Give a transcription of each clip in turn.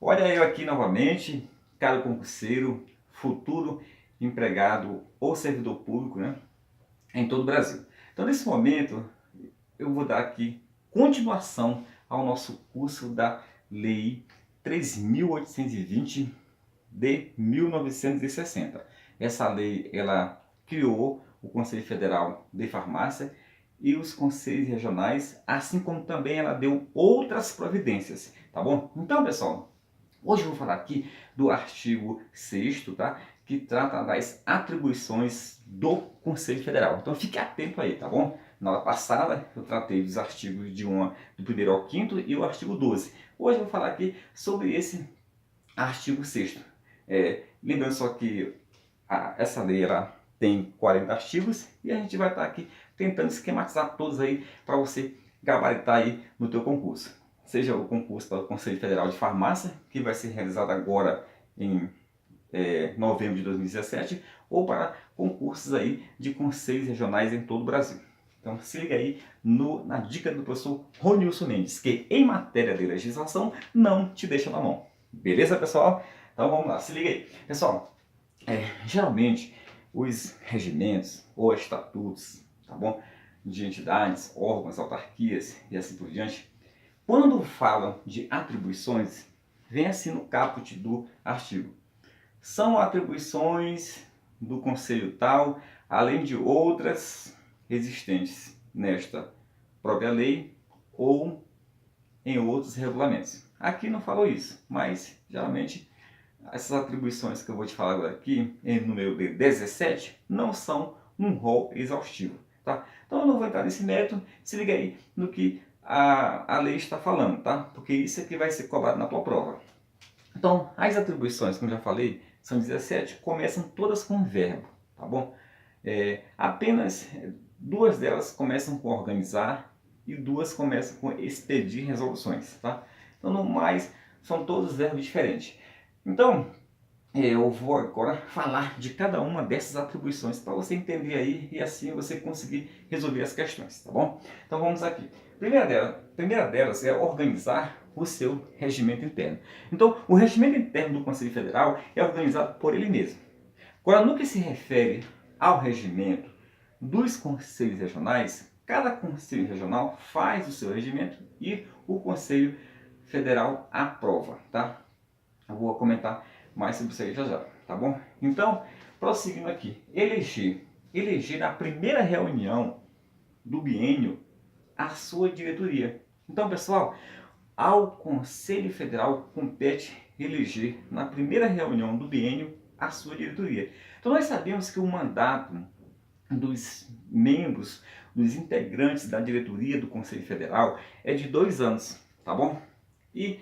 Olha eu aqui novamente, caro concurseiro, futuro empregado ou servidor público, né, em todo o Brasil. Então, nesse momento, eu vou dar aqui continuação ao nosso curso da Lei 3.820 de 1960. Essa lei, ela criou o Conselho Federal de Farmácia e os conselhos regionais, assim como também ela deu outras providências, tá bom? Então, pessoal, hoje eu vou falar aqui do artigo 6º, tá? Que trata das atribuições do Conselho Federal. Então fique atento aí, tá bom? Na aula passada eu tratei dos artigos do 1º ao 5º e o artigo 12. Hoje eu vou falar aqui sobre esse artigo 6º. Lembrando só que essa lei ela tem 40 artigos e a gente vai estar aqui tentando esquematizar todos aí para você gabaritar aí no teu concurso. Seja o concurso para o Conselho Federal de Farmácia, que vai ser realizado agora em novembro de 2017, ou para concursos aí de conselhos regionais em todo o Brasil. Então se liga aí na dica do professor Ronilson Mendes, que em matéria de legislação não te deixa na mão. Beleza, pessoal? Então vamos lá, se liga aí. Pessoal, geralmente os regimentos ou estatutos, tá bom? De entidades, órgãos, autarquias e assim por diante, quando falam de atribuições, vem assim no caput do artigo. São atribuições do conselho tal, além de outras existentes nesta própria lei ou em outros regulamentos. Aqui não falou isso, mas geralmente essas atribuições que eu vou te falar agora aqui, em número de 17, não são um rol exaustivo. Tá? Então eu não vou entrar nesse mérito, se liga aí no que a lei está falando, tá? Porque isso aqui vai ser cobrado na tua prova. Então, as atribuições, como já falei, são 17, começam todas com verbo, tá bom? Apenas duas delas começam com organizar e duas começam com expedir resoluções, tá? Então, no mais, são todos verbos diferentes. Então, eu vou agora falar de cada uma dessas atribuições para você entender aí e assim você conseguir resolver as questões, tá bom? Então vamos aqui. Primeira delas é organizar o seu regimento interno. Então, o regimento interno do Conselho Federal é organizado por ele mesmo. Agora, no que se refere ao regimento dos conselhos regionais, cada conselho regional faz o seu regimento e o Conselho Federal aprova, tá? Eu vou comentar mais sobre isso aí já já, tá bom? Então, prosseguindo aqui, eleger na primeira reunião do biênio a sua diretoria. Então, pessoal, ao Conselho Federal compete eleger na primeira reunião do biênio a sua diretoria. Então, nós sabemos que o mandato dos membros, dos integrantes da diretoria do Conselho Federal é de 2 anos, tá bom? E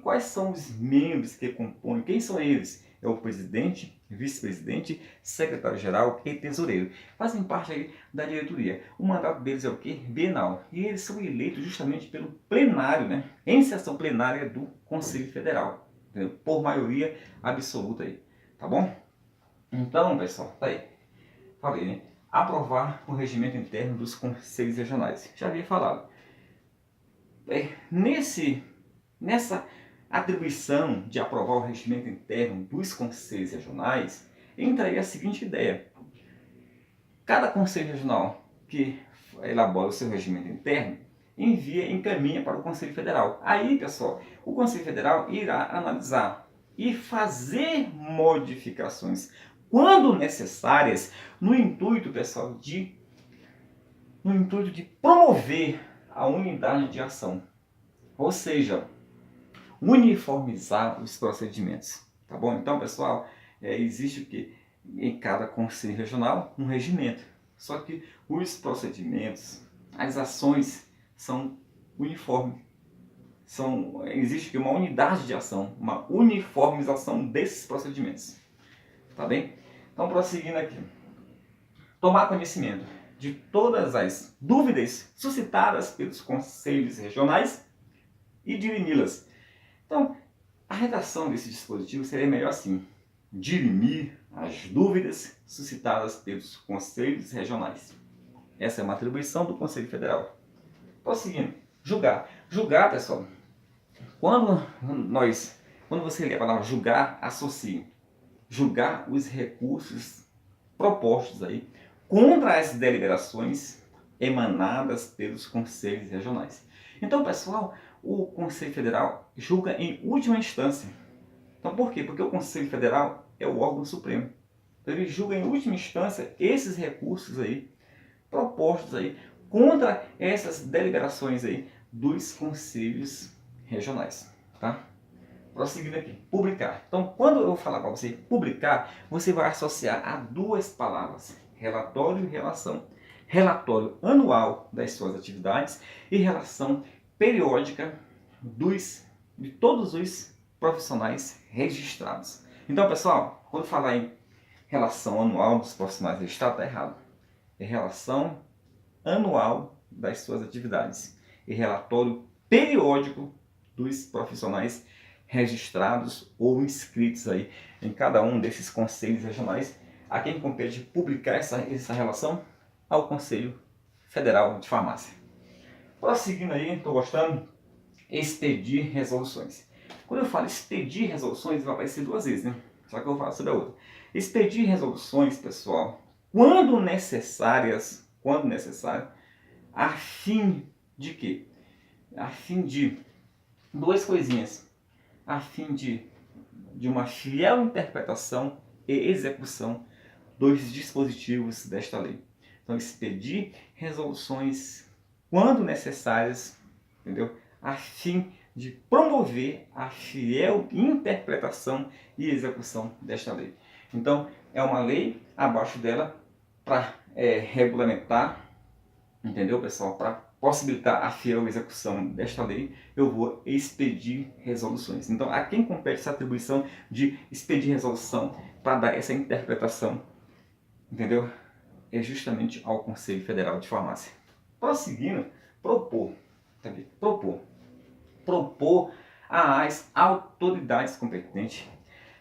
quais são os membros que compõem? Quem são eles? É o presidente, vice-presidente, secretário-geral e tesoureiro. Fazem parte aí da diretoria. O mandato deles é o quê? Bienal. E eles são eleitos justamente pelo plenário, né? Em sessão plenária do Conselho Federal. Entendeu? Por maioria absoluta aí. Tá bom? Então, pessoal, tá aí. Falei, né? Aprovar o regimento interno dos conselhos regionais. Já havia falado. Nessa atribuição de aprovar o regimento interno dos conselhos regionais, entra aí a seguinte ideia. Cada conselho regional que elabora o seu regimento interno, encaminha para o Conselho Federal. Aí, pessoal, o Conselho Federal irá analisar e fazer modificações, quando necessárias, no intuito, pessoal, de promover a unidade de ação. Ou seja, uniformizar os procedimentos, tá bom? Então, pessoal, existe o que? Em cada conselho regional, um regimento. Só que os procedimentos, as ações são uniformes. Existe uma unidade de ação, uma uniformização desses procedimentos. Tá bem? Então, prosseguindo aqui. Tomar conhecimento de todas as dúvidas suscitadas pelos conselhos regionais e dirimi-las. Então, a redação desse dispositivo seria melhor assim: dirimir as dúvidas suscitadas pelos conselhos regionais. Essa é uma atribuição do Conselho Federal. Prosseguindo, julgar. Julgar, pessoal, quando nós quando você lê a palavra julgar, associe julgar os recursos propostos aí contra as deliberações emanadas pelos conselhos regionais. Então, pessoal, o Conselho Federal julga em última instância. Então, por quê? Porque o Conselho Federal é o órgão supremo. Então, ele julga em última instância esses recursos aí propostos aí contra essas deliberações aí dos conselhos regionais, tá? Prosseguindo aqui, publicar. Então, quando eu falar para você publicar, você vai associar a duas palavras, relatório e relação. Relatório anual das suas atividades e relação periódica de todos os profissionais registrados. Então, pessoal, quando falar em relação anual dos profissionais registrados, está errado. É relação anual das suas atividades e relatório periódico dos profissionais registrados ou inscritos aí em cada um desses conselhos regionais. A quem compete publicar essa relação? Ao Conselho Federal de Farmácia. Prosseguindo aí, estou gostando, expedir resoluções. Quando eu falo expedir resoluções, vai aparecer duas vezes, né? Só que eu vou falar sobre a outra. Expedir resoluções, pessoal, quando necessário, a fim de quê? A fim de duas coisinhas. A fim de uma fiel interpretação e execução dos dispositivos desta lei. Então, expedir resoluções quando necessárias, entendeu? A fim de promover a fiel interpretação e execução desta lei. Então, é uma lei abaixo dela para regulamentar, entendeu, pessoal? Para possibilitar a fiel execução desta lei, eu vou expedir resoluções. Então, a quem compete essa atribuição de expedir resolução para dar essa interpretação, entendeu? É justamente ao Conselho Federal de Farmácia. Prosseguindo, propor às autoridades competentes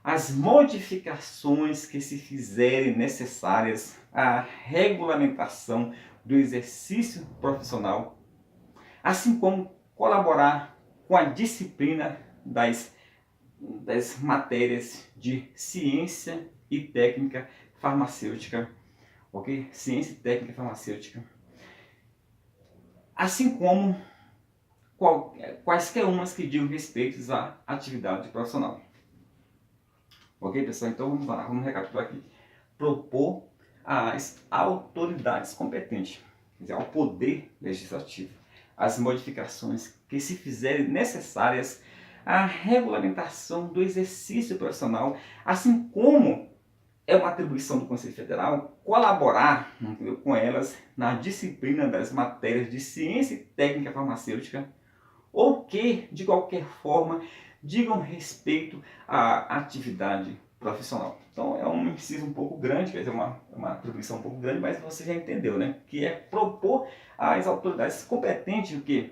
as modificações que se fizerem necessárias à regulamentação do exercício profissional, assim como colaborar com a disciplina das matérias de ciência e técnica farmacêutica, ok? Ciência e técnica farmacêutica, assim como quaisquer umas que digam respeito à atividade profissional. Ok, pessoal? Então vamos lá, vamos recapitular aqui. Propor às autoridades competentes, quer dizer, ao poder legislativo, as modificações que se fizerem necessárias à regulamentação do exercício profissional, assim como é uma atribuição do Conselho Federal colaborar, entendeu, com elas na disciplina das matérias de ciência e técnica farmacêutica, ou que, de qualquer forma, digam respeito à atividade profissional. Então é um inciso um pouco grande, quer dizer, uma atribuição um pouco grande, mas você já entendeu, né? Que é propor às autoridades competentes o quê?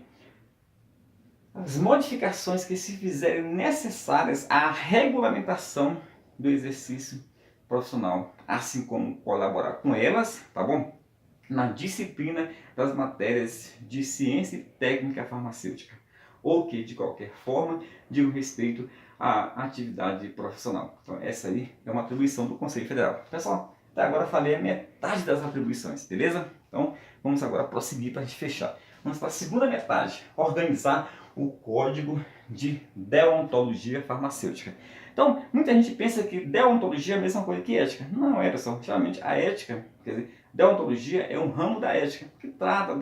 As modificações que se fizerem necessárias à regulamentação do exercício profissional, assim como colaborar com elas, tá bom? Na disciplina das matérias de ciência e técnica farmacêutica, ou que, de qualquer forma, digam respeito à atividade profissional. Então, essa aí é uma atribuição do Conselho Federal. Pessoal, até agora falei a metade das atribuições, beleza? Então, vamos agora prosseguir para a gente fechar. Vamos para a segunda metade, organizar o Código de Deontologia Farmacêutica. Então, muita gente pensa que deontologia é a mesma coisa que ética. Não é, pessoal. Geralmente, a ética, quer dizer, deontologia é um ramo da ética que trata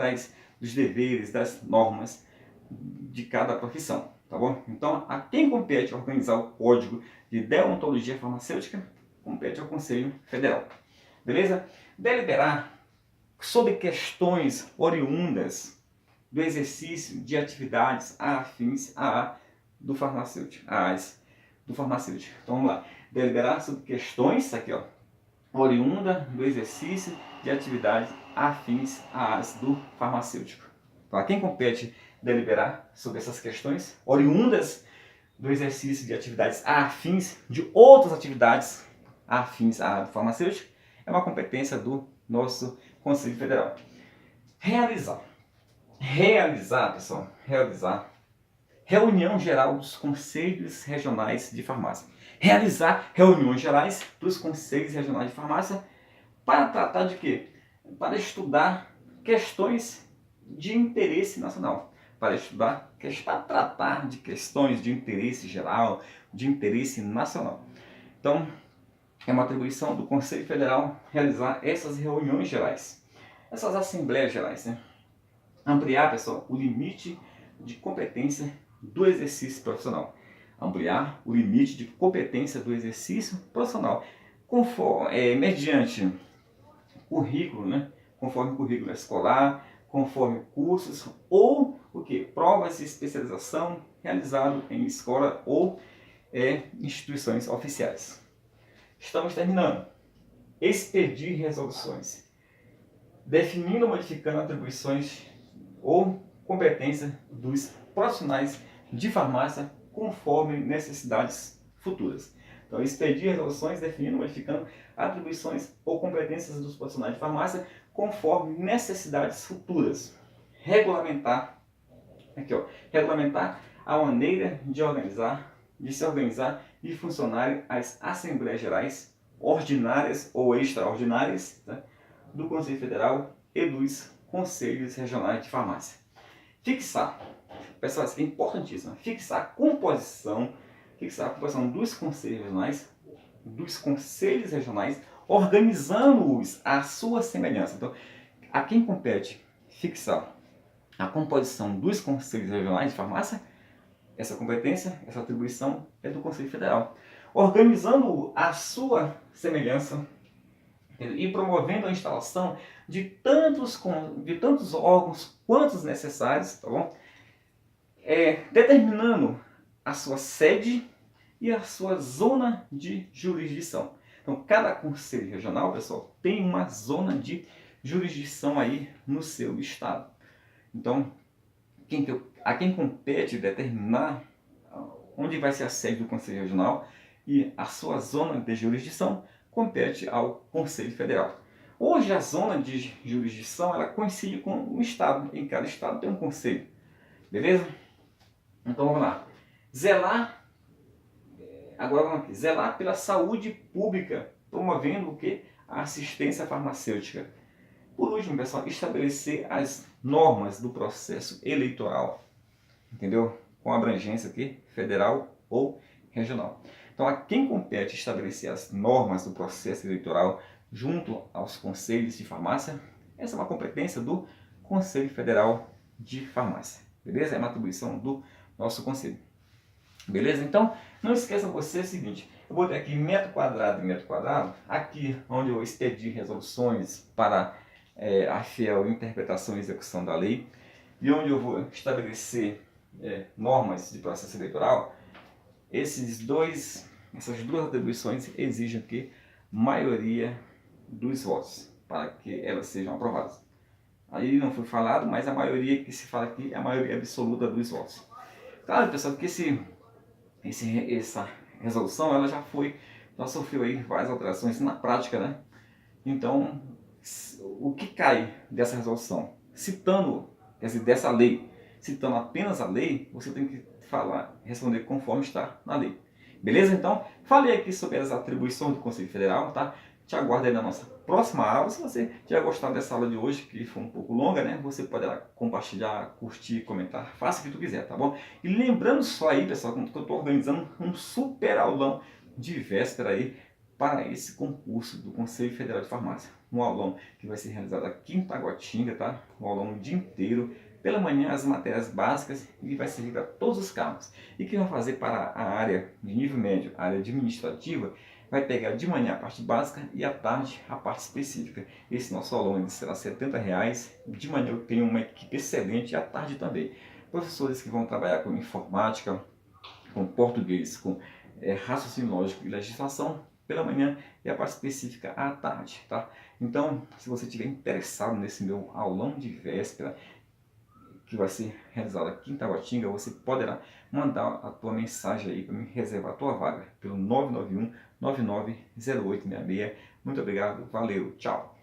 dos deveres, das normas de cada profissão, tá bom? Então, a quem compete organizar o Código de Deontologia Farmacêutica, compete ao Conselho Federal, beleza? Deliberar sobre questões oriundas do exercício de atividades afins do farmacêutico, do farmacêutico. Então, vamos lá. Deliberar sobre questões, aqui ó, oriunda do exercício de atividades afins às do farmacêutico. Para quem compete deliberar sobre essas questões oriundas do exercício de atividades afins de outras atividades afins à do farmacêutico, é uma competência do nosso Conselho Federal. Realizar, pessoal, reunião geral dos conselhos regionais de farmácia. Realizar reuniões gerais dos conselhos regionais de farmácia para tratar de quê? Para estudar questões de interesse nacional. Para tratar de questões de interesse geral, de interesse nacional. Então, é uma atribuição do Conselho Federal realizar essas reuniões gerais, essas assembleias gerais, né? Ampliar, pessoal, o limite de competência do exercício profissional. Ampliar o limite de competência do exercício profissional, mediante currículo, né? Conforme o currículo escolar, conforme cursos ou o que? Provas de especialização realizado em escola ou instituições oficiais. Estamos terminando. Expedir resoluções, definindo ou modificando atribuições ou competência dos profissionais de farmácia conforme necessidades futuras. Então, expedir resoluções, definindo, modificando atribuições ou competências dos profissionais de farmácia conforme necessidades futuras. Regulamentar, regulamentar a maneira de se organizar e funcionarem as Assembleias Gerais ordinárias ou extraordinárias, tá, do Conselho Federal e dos Conselhos Regionais de Farmácia. Fixar, pessoal, isso é importantíssimo, fixar a composição dos conselhos regionais, organizando-os à sua semelhança. Então, a quem compete fixar a composição dos conselhos regionais de farmácia? Essa competência, essa atribuição é do Conselho Federal. Organizando à sua semelhança e promovendo a instalação de tantos órgãos quantos necessários, tá bom? Determinando a sua sede e a sua zona de jurisdição. Então, cada conselho regional, pessoal, tem uma zona de jurisdição aí no seu estado. Então, a quem compete determinar onde vai ser a sede do Conselho Regional e a sua zona de jurisdição compete ao Conselho Federal. Hoje a zona de jurisdição ela coincide com um estado. Em cada estado tem um conselho. Beleza? Então vamos lá. Zelar pela saúde pública, promovendo o quê? A assistência farmacêutica. Por último, pessoal, estabelecer as normas do processo eleitoral, entendeu? Com abrangência aqui, federal ou regional. Então, a quem compete estabelecer as normas do processo eleitoral junto aos conselhos de farmácia, essa é uma competência do Conselho Federal de Farmácia, beleza? É uma atribuição do nosso conselho, beleza? Então, não esqueça você o seguinte, eu botei aqui metro quadrado e metro quadrado, aqui onde eu expedi resoluções para a fiel interpretação e execução da lei, e onde eu vou estabelecer normas de processo eleitoral, essas duas atribuições exigem que maioria dos votos para que elas sejam aprovadas. Aí não foi falado, mas a maioria que se fala aqui é a maioria absoluta dos votos. Claro, pessoal, que essa resolução ela já sofreu aí várias alterações na prática, né? Então, o que cai dessa resolução? Dessa lei, citando apenas a lei, você tem que responder conforme está na lei. Beleza? Então, falei aqui sobre as atribuições do Conselho Federal, tá? Te aguardo aí na nossa próxima aula. Se você tiver gostado dessa aula de hoje, que foi um pouco longa, né? Você pode compartilhar, curtir, comentar, faça o que tu quiser, tá bom? E lembrando só aí, pessoal, que eu estou organizando um super aulão de véspera aí para esse concurso do Conselho Federal de Farmácia. Um aulão que vai ser realizado aqui em Taguatinga, tá? Um aulão o dia inteiro. Pela manhã as matérias básicas e vai servir para todos os cargos. E quem vai fazer para a área de nível médio, a área administrativa, vai pegar de manhã a parte básica e à tarde a parte específica. Esse nosso aulão será R$ 70. De manhã eu tenho uma equipe excelente e à tarde também. Professores que vão trabalhar com informática, com português, com raciocínio lógico e legislação pela manhã e a parte específica à tarde, tá? Então, se você estiver interessado nesse meu aulão de véspera, que vai ser realizado aqui em Taguatinga, você poderá mandar a tua mensagem aí para me reservar a tua vaga pelo 991 990866. Muito obrigado, valeu, tchau!